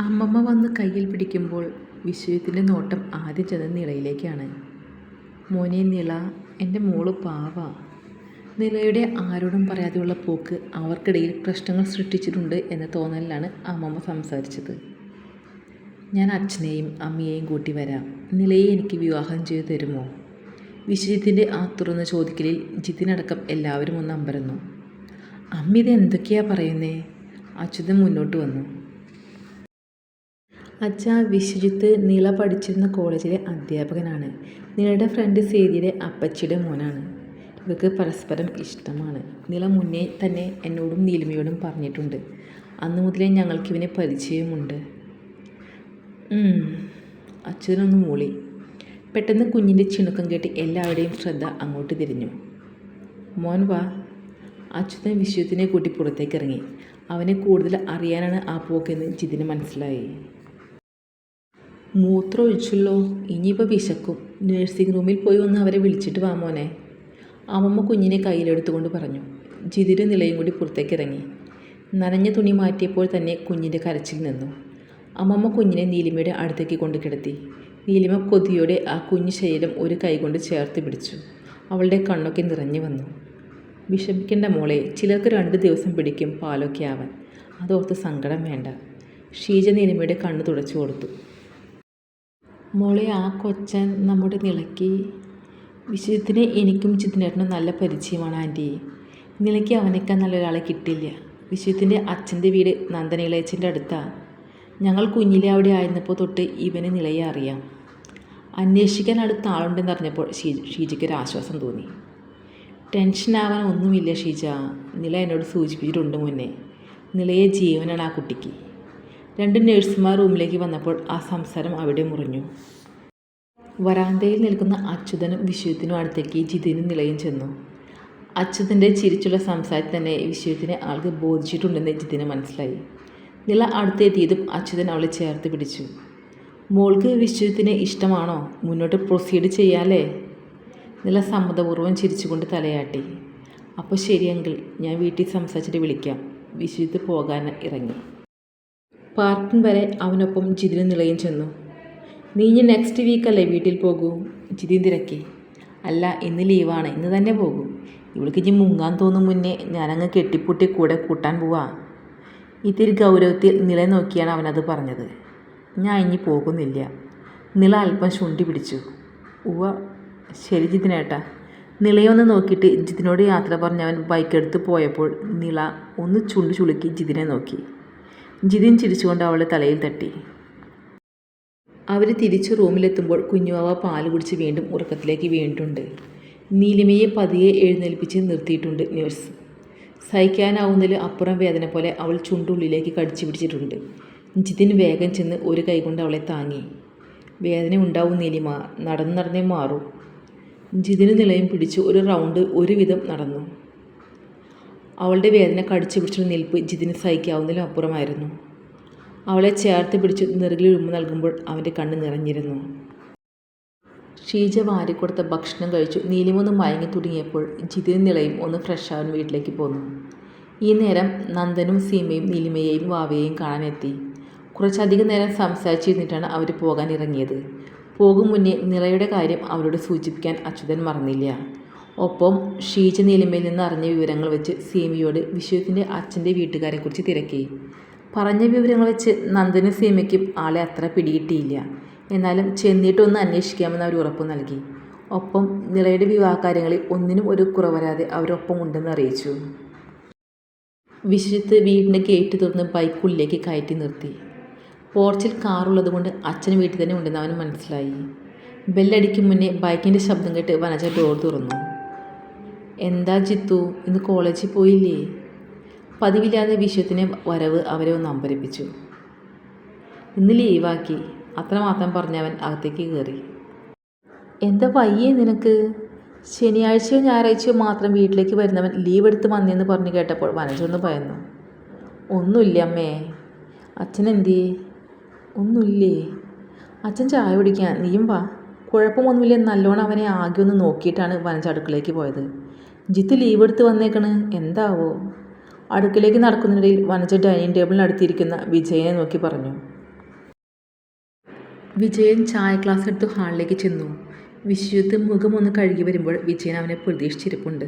അമ്മമ്മ വന്ന് കയ്യിൽ പിടിക്കുമ്പോൾ വിശ്വജിത്തിൻ്റെ നോട്ടം ആദ്യം ചെന്നത് നിളയിലേക്കാണ്. മോനെ നിള, എൻ്റെ മോള് പാവാ. നിളയുടെ ആരോടും പറയാതെയുള്ള പോക്ക് അവർക്കിടയിൽ പ്രശ്നങ്ങൾ സൃഷ്ടിച്ചിട്ടുണ്ട് എന്ന തോന്നലിലാണ് അമ്മമ്മ സംസാരിച്ചത്. ഞാൻ അച്ഛനെയും അമ്മയെയും കൂട്ടി വരാം. നിളയെ എനിക്ക് വിവാഹം ചെയ്തു തരുമോ? വിശ്വജിത്തിൻ്റെ ആ തുറന്ന ചോദിക്കലിൽ ജിത്തിനടക്കം എല്ലാവരും ഒന്ന് അമ്പരന്നു. അമ്മ ഇത് എന്തൊക്കെയാ പറയുന്നേ? അച്യുതൻ മുന്നോട്ട് വന്നു. അച്ഛാ, വിശ്വജിത്ത് നിള പഠിച്ചിരുന്ന കോളേജിലെ അധ്യാപകനാണ്. നിളയുടെ ഫ്രണ്ട് സേതിയുടെ അപ്പച്ചിയുടെ മോനാണ്. ഇവർക്ക് പരസ്പരം ഇഷ്ടമാണ്. നിള മുന്നേ തന്നെ എന്നോടും നീലിമയോടും പറഞ്ഞിട്ടുണ്ട്. അന്നു മുതലേ ഞങ്ങൾക്കിവനെ പരിചയമുണ്ട്. അച്ഛനൊന്ന് മൂളി. പെട്ടെന്ന് കുഞ്ഞിൻ്റെ ചിണുക്കം കേട്ട് എല്ലാവരുടെയും ശ്രദ്ധ അങ്ങോട്ട് തിരിഞ്ഞു. മോൻ വാ. അച്യുതൻ വിശ്വജിത്തിനെ കൂട്ടി പുറത്തേക്ക് ഇറങ്ങി. അവനെ കൂടുതൽ അറിയാനാണ് ആ പോക്കെന്ന് ജിതിന് മനസ്സിലായി. മൂത്രം ഒഴിച്ചല്ലോ, ഇനിയിപ്പോൾ വിശക്കും. നഴ്സിംഗ് റൂമിൽ പോയി ഒന്ന് അവരെ വിളിച്ചിട്ട് വാ മോനെ. അമ്മമ്മ കുഞ്ഞിനെ കയ്യിലെടുത്തുകൊണ്ട് പറഞ്ഞു. ജിതിന് നിലയും കൂടി പുറത്തേക്ക് ഇറങ്ങി. നനഞ്ഞ തുണി മാറ്റിയപ്പോൾ തന്നെ കുഞ്ഞിൻ്റെ കരച്ചിൽ നിന്നു. അമ്മമ്മ കുഞ്ഞിനെ നീലിമയുടെ അടുത്തേക്ക് കൊണ്ട് കിടത്തി. നീലിമ കൊതിയോടെ ആ കുഞ്ഞു ശരീരം ഒരു കൈകൊണ്ട് ചേർത്ത് പിടിച്ചു. അവളുടെ കണ്ണൊക്കെ നിറഞ്ഞു വന്നു. വിഷമിക്കേണ്ട മോളെ, ചിലർക്ക് 2 ദിവസം പിടിക്കും പാലൊക്കെ ആവാൻ. അതോർത്ത് സങ്കടം വേണ്ട. ഷീജ നീലിമയുടെ കണ്ണ് തുടച്ചു കൊടുത്തു. മോളെ, ആ കൊച്ചൻ നമ്മുടെ നിളയ്ക്ക്. വിശ്വജിത്തിനെ എനിക്കും ജിതിനേട്ടനും നല്ല പരിചയമാണ് ആൻറ്റി. നിളയ്ക്ക് അവനേക്കാൾ നല്ലൊരാളെ കിട്ടില്ല. വിശ്വജിത്തിൻ്റെ അച്ഛൻ്റെ വീട് നന്ദനിളയച്ചൻ്റെ അടുത്താണ്. ഞങ്ങൾ കുഞ്ഞിലെ അവിടെ ആയിരുന്നപ്പോൾ തൊട്ട് ഇവന് നിളയെ അറിയാം. അന്വേഷിക്കാൻ അടുത്ത ആളുണ്ടെന്ന് അറിഞ്ഞപ്പോൾ ഷീജയ്ക്കൊരു ആശ്വാസം തോന്നി. ടെൻഷനാവാൻ ഒന്നുമില്ല ഷീജ. നിള എന്നോട് സൂചിപ്പിച്ചിട്ടുണ്ട് മുന്നേ. നിളയെ ജീവനാണ് ആ കുട്ടിക്ക്. 2 നഴ്സുമാർ റൂമിലേക്ക് വന്നപ്പോൾ ആ സംസാരം അവിടെ മുറിഞ്ഞു. വരാന്തയിൽ നിൽക്കുന്ന അച്യുതനും വിശ്വജിത്തിനും അടുത്തേക്ക് ജിതിനും നിളയും ചെന്നു. അച്യുതൻ്റെ ചിരിച്ചുള്ള സംസാരത്തിൽ തന്നെ വിശ്വജിത്തിനെ ആൾക്ക് ബോധിച്ചിട്ടുണ്ടെന്ന് ജിതിന് മനസ്സിലായി. നിള അടുത്തെത്തിയതും അച്യുതൻ അവളെ ചേർത്ത് പിടിച്ചു. മോൾക്ക് വിശ്വജിത്തിനെ ഇഷ്ടമാണോ? മുന്നോട്ട് പ്രൊസീഡ് ചെയ്യാല്ലേ? നിള സമ്മതപൂർവ്വം ചിരിച്ചുകൊണ്ട് തലയാട്ടി. അപ്പോൾ ശരി അങ്കിൾ, ഞാൻ വീട്ടിൽ സംസാരിച്ചിട്ട് വിളിക്കാം. വിശ്വജിത്ത് പോകാൻ ഇറങ്ങി. പാർക്കിംഗ് വരെ അവനൊപ്പം ജിതിനും നിളയും ചെന്നു. നീ ഇനി നെക്സ്റ്റ് വീക്കല്ലേ വീട്ടിൽ പോകൂ? ജിതിൻ തിരക്കി. അല്ല, ഇന്ന് ലീവാണ്, ഇന്ന് തന്നെ പോകൂ. ഇവൾക്ക് ഇനി മുങ്ങാൻ തോന്നും മുന്നേ ഞാനങ്ങ് കെട്ടിപ്പൂട്ടി കൂടെ കൂട്ടാൻ പോവാ. ഇത്തിരി ഗൗരവത്തിൽ നില നോക്കിയാണ് അവനത് പറഞ്ഞത്. ഞാൻ ഇനി പോകുന്നില്ല. നിള അല്പം ശുണ്ടി പിടിച്ചു. ഉവ്വ ശരി ജിതിനേട്ടാ. നിളയൊന്ന് നോക്കിയിട്ട് ജിതിനോട് യാത്ര പറഞ്ഞ് അവൻ ബൈക്കെടുത്ത് പോയപ്പോൾ നിള ഒന്ന് ചുണ്ടു ചുളുക്കി ജിതിനെ നോക്കി. ജിതിൻ ചിരിച്ചുകൊണ്ട് അവളുടെ തലയിൽ തട്ടി. അവർ തിരിച്ച് റൂമിലെത്തുമ്പോൾ കുഞ്ഞുവാവ പാല് കുടിച്ച് വീണ്ടും ഉറക്കത്തിലേക്ക് വീണിട്ടുണ്ട്. നീലിമയെ പതിയെ എഴുന്നേൽപ്പിച്ച് നിർത്തിയിട്ടുണ്ട് നേഴ്സ്. സഹിക്കാനാവുന്നതിൽ അപ്പുറം വേദന പോലെ അവൾ ചുണ്ടുള്ളിലേക്ക് കടിച്ചു പിടിച്ചിട്ടുണ്ട്. ജിതിൻ വേഗം ചെന്ന് ഒരു കൈകൊണ്ട് അവളെ താങ്ങി. വേദന ഉണ്ടാവും നീലിമ, നടന്നേ മാറും. ജിതിന് നിളയും പിടിച്ച് ഒരു റൗണ്ട് ഒരുവിധം നടന്നു. അവളുടെ വേദന കടിച്ചു പിടിച്ചൊരു നിൽപ്പ് ജിതിന് സഹിക്കാവുന്നതിലും അപ്പുറമായിരുന്നു. അവളെ ചേർത്ത് പിടിച്ച് നെറുകിൽ ഉമ്മ നൽകുമ്പോൾ അവൻ്റെ കണ്ണ് നിറഞ്ഞിരുന്നു. ഷീജ വാരിക്കൊടുത്ത ഭക്ഷണം കഴിച്ചു നീലിമൊന്ന് മയങ്ങി തുടങ്ങിയപ്പോൾ ജിതിനും നിളയും ഒന്ന് ഫ്രഷാവാൻ വീട്ടിലേക്ക് പോന്നു. ഈ നേരം നന്ദനും സീമയും നീലിമയെയും വാവയെയും കാണാനെത്തി. കുറച്ചധികം നേരം സംസാരിച്ചിരുന്നിട്ടാണ് അവർ പോകാൻ ഇറങ്ങിയത്. പോകും മുന്നേ നിളയുടെ കാര്യം അവരോട് സൂചിപ്പിക്കാൻ അച്യുതൻ മറന്നില്ല. ഒപ്പം ഷീജ നീലിമയിൽ നിന്ന് അറിഞ്ഞ വിവരങ്ങൾ വെച്ച് സീമയോട് വിശ്വജിത്തിൻ്റെ അച്ഛൻ്റെ വീട്ടുകാരെക്കുറിച്ച് തിരക്കി. പറഞ്ഞ വിവരങ്ങൾ വെച്ച് നന്ദനും സീമയ്ക്കും ആളെ അത്ര പിടികിട്ടിയില്ല. എന്നാലും ചെന്നിട്ടൊന്ന് അന്വേഷിക്കാമെന്ന് അവർ ഉറപ്പ് നൽകി. ഒപ്പം നിളയുടെ വിവാഹകാര്യങ്ങളിൽ ഒന്നിനും ഒരു കുറവരാതെ അവരൊപ്പം ഉണ്ടെന്ന് അറിയിച്ചു. വിശ്വജിത്ത് വീടിൻ്റെ ഗേറ്റ് തുറന്ന് ബൈക്കുള്ളിലേക്ക് കയറ്റി നിർത്തി. പോർച്ചിൽ കാറുള്ളത് കൊണ്ട് അച്ഛൻ വീട്ടിൽ തന്നെ ഉണ്ടെന്ന് അവന് മനസ്സിലായി. ബെല്ലടിക്കും മുന്നേ ബൈക്കിൻ്റെ ശബ്ദം കേട്ട് വനജ ഡോർ തുറന്നു. എന്താ ജിത്തു, ഇന്ന് കോളേജിൽ പോയില്ലേ? പതിവില്ലാതെ വിശ്വത്തിൻ്റെ വരവ് അവരെ ഒന്ന് അമ്പരപ്പിച്ചു. ഇന്ന് ലീവാക്കി, അത്രമാത്രം പറഞ്ഞവൻ അകത്തേക്ക് കയറി. എന്താ വയ്യേ നിനക്ക്? ശനിയാഴ്ചയോ ഞായറാഴ്ചയോ മാത്രം വീട്ടിലേക്ക് വരുന്നവൻ ലീവ് എടുത്ത് വന്നേന്ന് പറഞ്ഞു കേട്ടപ്പോൾ വനജൊന്ന് ഭയന്നു. ഒന്നുമില്ല അമ്മേ. അച്ഛനെന്തേ? ഒന്നുമില്ലേ? അച്ഛൻ ചായ കുടിക്കാൻ, നീയും വാ. കുഴപ്പമൊന്നുമില്ല. നല്ലോണം അവനെ ആകെ ഒന്ന് നോക്കിയിട്ടാണ് വനജ അടുക്കളയ്ക്ക് പോയത്. ജിത്ത് ലീവ് എടുത്ത് വന്നേക്കണ്, എന്താവോ? അടുക്കളയിലേക്ക് നടക്കുന്നതിനിടയിൽ വനജ ഡൈനിങ് ടേബിളിനടുത്തിരിക്കുന്ന വിജയനെ നോക്കി പറഞ്ഞു. വിജയൻ ചായ ഗ്ലാസ് എടുത്ത് ഹാളിലേക്ക് ചെന്നു. വിശ്വജിത്ത് മുഖമൊന്ന് കഴുകി വരുമ്പോൾ വിജയൻ അവനെ പ്രതീക്ഷിച്ചിരിപ്പുണ്ട്.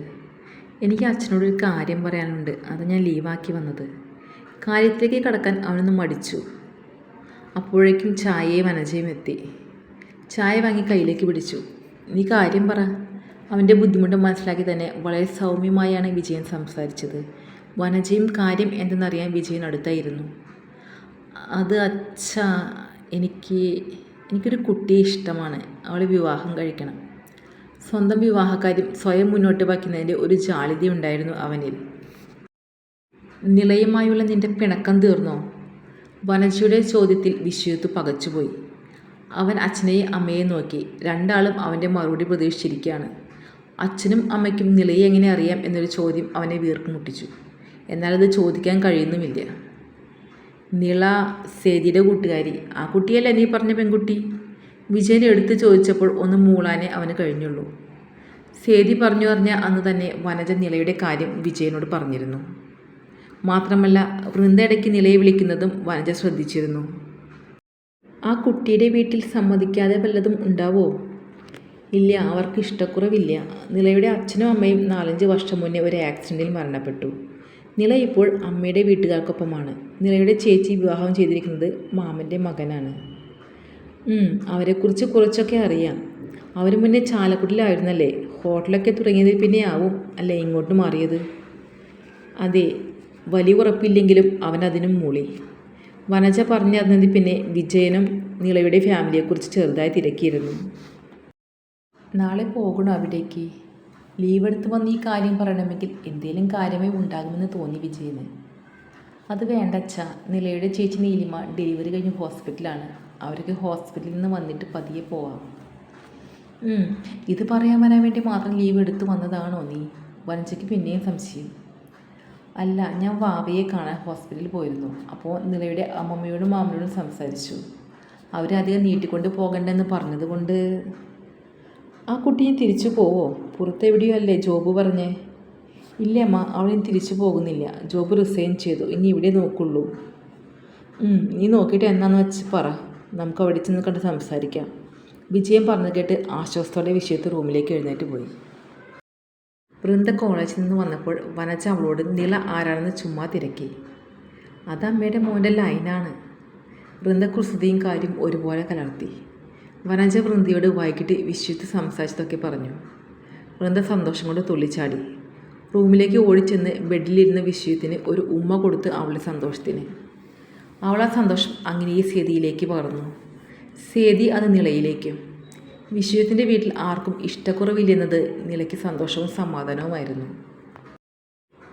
എനിക്ക് അച്ഛനോടൊരു കാര്യം പറയാനുണ്ട്, അത് ഞാൻ ലീവാക്കി വന്നത്. കാര്യത്തിലേക്ക് കടക്കാൻ അവനൊന്ന് മടിച്ചു. അപ്പോഴേക്കും ചായയും വനജയും എത്തി. ചായ വാങ്ങി കയ്യിലേക്ക് പിടിച്ചു. നീ കാര്യം പറ. അവൻ്റെ ബുദ്ധിമുട്ട് മനസ്സിലാക്കി തന്നെ വളരെ സൗമ്യമായാണ് വിജയൻ സംസാരിച്ചത്. വനജയും കാര്യം എന്തെന്നറിയാൻ വിജയൻ അടുത്തായിരുന്നു. അത് അച്ഛാ, എനിക്കൊരു കുട്ടിയെ ഇഷ്ടമാണ്. അവളെ വിവാഹം കഴിക്കണം. സ്വന്തം വിവാഹകാര്യം സ്വയം മുന്നോട്ട് വയ്ക്കുന്നതിൻ്റെ ഒരു ജാള്യതയുണ്ടായിരുന്നു അവനിൽ. നിലയുമായുള്ള നിന്റെ പിണക്കം തീർന്നോ? വനജയുടെ ചോദ്യത്തിൽ വിശ്വജിത്ത് പകച്ചുപോയി. അവൻ അച്ഛനെയും അമ്മയെ നോക്കി. രണ്ടാളും അവൻ്റെ മറുപടി പ്രതീക്ഷിച്ചിരിക്കുകയാണ്. അച്ഛനും അമ്മയ്ക്കും നിലയെ എങ്ങനെ അറിയാം എന്നൊരു ചോദ്യം അവനെ വീർപ്പുമുട്ടിച്ചു. എന്നാൽ അത് ചോദിക്കാൻ കഴിയുന്നുമില്ല. നിള സേതിയുടെ കൂട്ടുകാരി, ആ കുട്ടിയല്ലേ നീ പറഞ്ഞ പെൺകുട്ടി? വിജയൻ എടുത്തു ചോദിച്ചപ്പോൾ ഒന്ന് മൂളാനേ അവന് കഴിഞ്ഞുള്ളൂ. സേതി പറഞ്ഞു പറഞ്ഞ അന്ന് തന്നെ വനജ നിലയുടെ കാര്യം വിജയനോട് പറഞ്ഞിരുന്നു. മാത്രമല്ല വൃന്ദ ഇടയ്ക്ക് നിലയെ വിളിക്കുന്നതും വനജ ശ്രദ്ധിച്ചിരുന്നു. ആ കുട്ടിയുടെ വീട്ടിൽ സമ്മതിക്കാതെ വല്ലതും ഉണ്ടാവോ? ഇല്ല, അവർക്ക് ഇഷ്ടക്കുറവില്ല. നിലയുടെ അച്ഛനും അമ്മയും 4-5 വർഷം മുന്നേ ഒരു ആക്സിഡൻറ്റിൽ മരണപ്പെട്ടു. നില ഇപ്പോൾ അമ്മയുടെ വീട്ടുകാർക്കൊപ്പമാണ്. നിലയുടെ ചേച്ചി വിവാഹം ചെയ്തിരിക്കുന്നത് മാമൻ്റെ മകനാണ്. അവരെക്കുറിച്ച് കുറച്ചൊക്കെ അറിയാം. അവർ മുന്നേ ചാലക്കുടിയിലായിരുന്നല്ലേ? ഹോട്ടലൊക്കെ തുടങ്ങിയതിൽ പിന്നെ ആവും അല്ലേ ഇങ്ങോട്ട് മാറിയത്? അതെ, വലിയ ഉറപ്പില്ലെങ്കിലും അവൻ അതിനും മൂളി. വനജ പറഞ്ഞറിഞ്ഞതിൽ പിന്നെ വിജയനും നിളയുടെ ഫാമിലിയെക്കുറിച്ച് ചെറുതായി തിരക്കിയിരുന്നു. നാളെ പോകണോ അവിടേക്ക്? ലീവ് എടുത്ത് വന്ന് ഈ കാര്യം പറയണമെങ്കിൽ എന്തെങ്കിലും കാര്യമേ ഉണ്ടാകുമെന്ന് തോന്നി വിജയന്. അത് വേണ്ട അച്ഛാ, നിലയുടെ ചേച്ചി നീലിമ ഡെലിവറി കഴിഞ്ഞ് ഹോസ്പിറ്റലാണ്. അവർക്ക് ഹോസ്പിറ്റലിൽ നിന്ന് വന്നിട്ട് പതിയെ പോവാം. ഇത് പറയാൻ വരാൻ വേണ്ടി മാത്രം ലീവ് എടുത്ത് വന്നതാണോ നീ? വനജയ്ക്ക് പിന്നെയും സംശയം. അല്ല, ഞാൻ വാവയെ കാണാൻ ഹോസ്പിറ്റലിൽ പോയിരുന്നു. അപ്പോൾ നിലയുടെ അമ്മമ്മയോടും മാമനോടും സംസാരിച്ചു. അവരധികം നീട്ടിക്കൊണ്ട് പോകണ്ടെന്ന് പറഞ്ഞതുകൊണ്ട്. ആ കുട്ടിയെ തിരിച്ചു പോവോ? പുറത്തെവിടെയോ അല്ലേ ജോബ് പറഞ്ഞേ? ഇല്ല അമ്മ, അവളിനി തിരിച്ചു പോകുന്നില്ല. ജോബ് റിസൈൻ ചെയ്തു. ഇനി ഇവിടെ നോക്കുള്ളൂ. നീ നോക്കിയിട്ട് എന്താണെന്ന് വെച്ച് പറ, നമുക്ക് അവിടെ ചെന്ന് കണ്ട് സംസാരിക്കാം. വിജയൻ പറഞ്ഞു കേട്ട് ആശ്വാസത്തോടെ വിഷയത്ത് റൂമിലേക്ക് എഴുന്നേറ്റ് പോയി. വൃന്ദ കോളേജിൽ നിന്ന് വന്നപ്പോൾ വനജ അവളോട് നില ആരാണെന്ന് ചുമ്മാ തിരക്കി. അത് അമ്മയുടെ മോൻ്റെ ലൈനാണ്. വൃന്ദ കുസൃതിയും കാര്യം ഒരുപോലെ കലർത്തി. വനജ വൃന്ദയോട് വൈകിട്ട് വിശ്വജിത്ത് സംസാരിച്ചതൊക്കെ പറഞ്ഞു. വൃന്ദ സന്തോഷം കൊണ്ട് തുള്ളിച്ചാടി. റൂമിലേക്ക് ഓടിച്ചെന്ന് ബെഡിലിരുന്ന വിശ്വജിത്തിന് ഒരു ഉമ്മ കൊടുത്ത് അവളുടെ സന്തോഷത്തിന്. അവൾ ആ സന്തോഷം അങ്ങനെ ഈ സേതിയിലേക്ക് പകർന്നു. സേതി അത് നിലയിലേക്കും. വിശ്വജിത്തിൻ്റെ വീട്ടിൽ ആർക്കും ഇഷ്ടക്കുറവില്ലെന്നത് നിലയ്ക്ക് സന്തോഷവും സമാധാനവുമായിരുന്നു.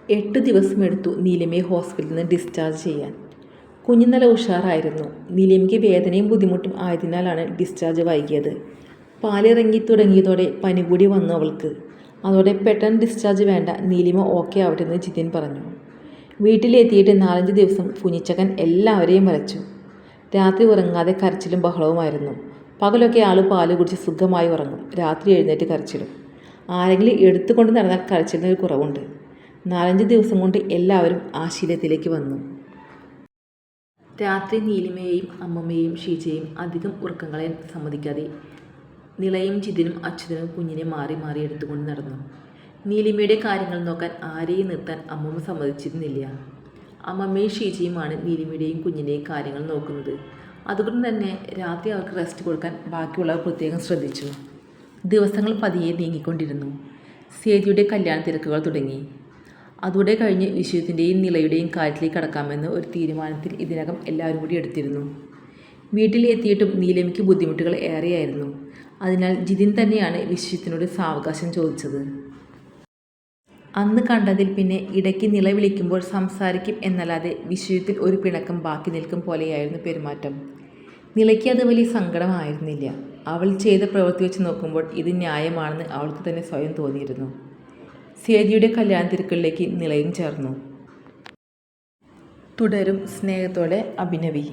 8 ദിവസമെടുത്തു നീലിമയെ ഹോസ്പിറ്റലിൽ നിന്ന് ഡിസ്ചാർജ് ചെയ്യാൻ. കുഞ്ഞ് നല്ല ഉഷാറായിരുന്നു. നീലിമയ്ക്ക് വേദനയും ബുദ്ധിമുട്ടും ആയതിനാലാണ് ഡിസ്ചാർജ് വൈകിയത്. പാലിറങ്ങി തുടങ്ങിയതോടെ പനി കൂടി വന്നു അവൾക്ക്. അതോടെ പെട്ടെന്ന് ഡിസ്ചാർജ് വേണ്ട, നീലിമ ഓക്കെ ആവട്ടെ എന്ന് ജിതിൻ പറഞ്ഞു. വീട്ടിലെത്തിയിട്ട് 4-5 ദിവസം കുഞ്ഞിച്ചക്കൻ എല്ലാവരെയും വരച്ചു. രാത്രി ഉറങ്ങാതെ കരച്ചിലും ബഹളവുമായിരുന്നു. പകലൊക്കെ ആൾ പാല് കുടിച്ച് സുഖമായി ഉറങ്ങും, രാത്രി എഴുന്നേറ്റ് കരച്ചിലും. ആരെങ്കിലും എടുത്തുകൊണ്ട് നടന്നാൽ കരച്ചിലിനൊരു കുറവുണ്ട്. 4-5 ദിവസം കൊണ്ട് എല്ലാവരും ആ ശീലത്തിലേക്ക് വന്നു. രാത്രി നീലിമയെയും അമ്മമ്മയെയും ഷീജയും അധികം ഉറക്കങ്ങളെ സമ്മതിക്കാതെ നിളയും ജിതിനും അച്യുതനും കുഞ്ഞിനെ മാറി മാറി എടുത്തുകൊണ്ട് നടന്നു. നീലിമയുടെ കാര്യങ്ങൾ നോക്കാൻ ആരെയും നിർത്താൻ അമ്മമ്മ സമ്മതിച്ചിരുന്നില്ല. അമ്മമ്മയും ഷീജയുമാണ് നീലിമയുടെയും കുഞ്ഞിൻ്റെയും കാര്യങ്ങൾ നോക്കുന്നത്. അതുകൊണ്ട് തന്നെ രാത്രി അവർക്ക് റെസ്റ്റ് കൊടുക്കാൻ ബാക്കിയുള്ളവർ പ്രത്യേകം ശ്രദ്ധിച്ചു. ദിവസങ്ങൾ പതിയെ നീങ്ങിക്കൊണ്ടിരുന്നു. സേതിയുടെ കല്യാണ തിരക്കുകൾ തുടങ്ങി. അതോടെ കഴിഞ്ഞ് വിശ്വജിത്തിൻ്റെയും നിളയുടെയും കാര്യത്തിലേക്ക് കടക്കാമെന്ന് ഒരു തീരുമാനത്തിൽ ഇതിനകം എല്ലാവരും കൂടി എടുത്തിരുന്നു. വീട്ടിലെത്തിയിട്ടും നീലിമയ്ക്ക് ബുദ്ധിമുട്ടുകൾ ഏറെയായിരുന്നു. അതിനാൽ ജിതിൻ തന്നെയാണ് വിശ്വജിത്തിനോട് സാവകാശം ചോദിച്ചത്. അന്ന് കണ്ടതിൽ പിന്നെ ഇടയ്ക്ക് നില വിളിക്കുമ്പോൾ സംസാരിക്കും എന്നല്ലാതെ വിശ്വജിത്തിൽ ഒരു പിണക്കം ബാക്കി നിൽക്കും പോലെയായിരുന്നു പെരുമാറ്റം. നിലയ്ക്ക് അത് വലിയ സങ്കടമായിരുന്നില്ല. അവൾ ചെയ്ത പ്രവൃത്തി വെച്ച് നോക്കുമ്പോൾ ഇത് ന്യായമാണെന്ന് അവൾക്ക് തന്നെ സ്വയം തോന്നിയിരുന്നു. സേതിയുടെ കല്യാണ തിരക്കുകളിലേക്ക് നിലയും ചേർന്നു. തുടരും. സ്നേഹത്തോടെ, അഭിനവി.